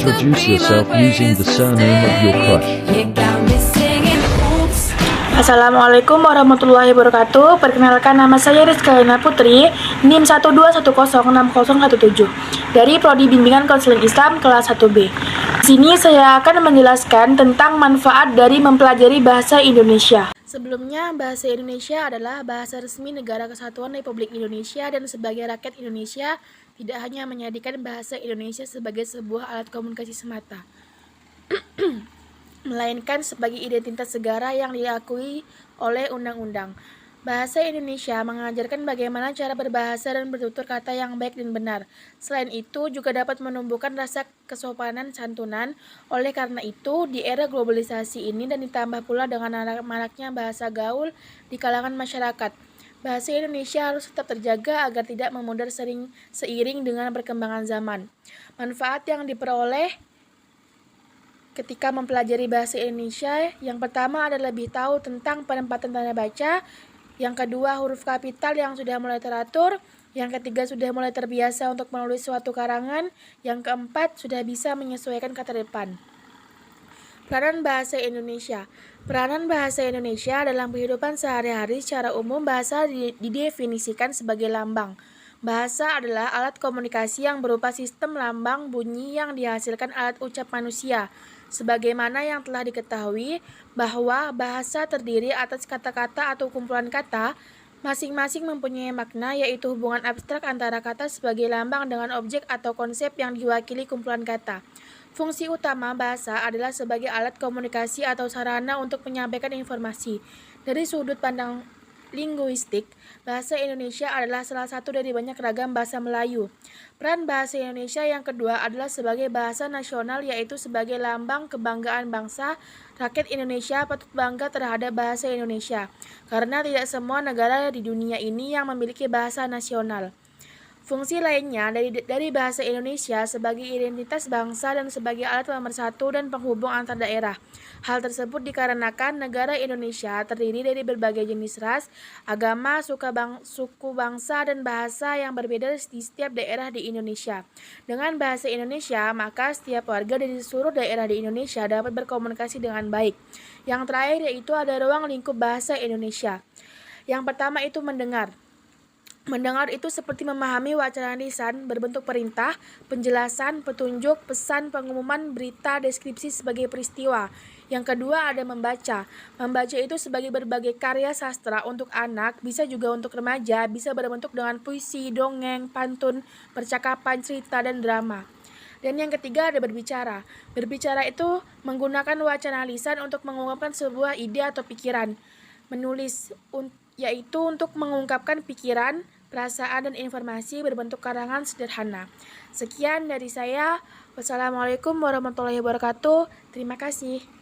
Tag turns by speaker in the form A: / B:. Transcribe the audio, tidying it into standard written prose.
A: introduce yourself using the surname of your crush.
B: Assalamualaikum warahmatullahi wabarakatuh. Perkenalkan, nama saya Rizka Lena Putri, NIM 121060017 dari Prodi Bimbingan Konseling Islam kelas 1B. Di sini saya akan menjelaskan tentang manfaat dari mempelajari bahasa Indonesia. Sebelumnya, bahasa Indonesia adalah bahasa resmi Negara Kesatuan Republik Indonesia dan sebagai rakyat Indonesia tidak hanya menjadikan bahasa Indonesia sebagai sebuah alat komunikasi semata, melainkan sebagai identitas negara yang diakui oleh undang-undang. Bahasa Indonesia mengajarkan bagaimana cara berbahasa dan bertutur kata yang baik dan benar. Selain itu, juga dapat menumbuhkan rasa kesopanan santunan. Oleh karena itu, di era globalisasi ini dan ditambah pula dengan maraknya bahasa gaul di kalangan masyarakat, bahasa Indonesia harus tetap terjaga agar tidak memudar seiring dengan perkembangan zaman. Manfaat yang diperoleh ketika mempelajari bahasa Indonesia, yang pertama adalah lebih tahu tentang penempatan tanda baca, yang kedua huruf kapital yang sudah mulai teratur, yang ketiga sudah mulai terbiasa untuk menulis suatu karangan, yang keempat sudah bisa menyesuaikan kata depan. Peranan bahasa Indonesia. Peranan bahasa Indonesia dalam kehidupan sehari-hari secara umum bahasa didefinisikan sebagai lambang. Bahasa adalah alat komunikasi yang berupa sistem lambang bunyi yang dihasilkan alat ucap manusia. Sebagaimana yang telah diketahui bahwa bahasa terdiri atas kata-kata atau kumpulan kata, masing-masing mempunyai makna, yaitu hubungan abstrak antara kata sebagai lambang dengan objek atau konsep yang diwakili kumpulan kata. Fungsi utama bahasa adalah sebagai alat komunikasi atau sarana untuk menyampaikan informasi. Dari sudut pandang linguistik, bahasa Indonesia adalah salah satu dari banyak ragam bahasa Melayu. Peran bahasa Indonesia yang kedua adalah sebagai bahasa nasional, yaitu sebagai lambang kebanggaan bangsa. Rakyat Indonesia patut bangga terhadap bahasa Indonesia, karena tidak semua negara di dunia ini yang memiliki bahasa nasional. Fungsi lainnya dari bahasa Indonesia sebagai identitas bangsa dan sebagai alat pemersatu dan penghubung antar daerah. Hal tersebut dikarenakan negara Indonesia terdiri dari berbagai jenis ras, agama, suku bangsa, dan bahasa yang berbeda di setiap daerah di Indonesia. Dengan bahasa Indonesia, maka setiap warga dari seluruh daerah di Indonesia dapat berkomunikasi dengan baik. Yang terakhir yaitu ada ruang lingkup bahasa Indonesia. Yang pertama itu mendengar. Mendengar itu seperti memahami wacana lisan berbentuk perintah, penjelasan, petunjuk, pesan, pengumuman, berita, deskripsi sebagai peristiwa. Yang kedua ada membaca. Membaca itu sebagai berbagai karya sastra untuk anak, bisa juga untuk remaja, bisa berbentuk dengan puisi, dongeng, pantun, percakapan, cerita, dan drama. Dan yang ketiga ada berbicara. Berbicara itu menggunakan wacana lisan untuk mengungkapkan sebuah ide atau pikiran. Menulis yaitu untuk mengungkapkan pikiran, perasaan, dan informasi berbentuk karangan sederhana. Sekian dari saya. Wassalamualaikum warahmatullahi wabarakatuh. Terima kasih.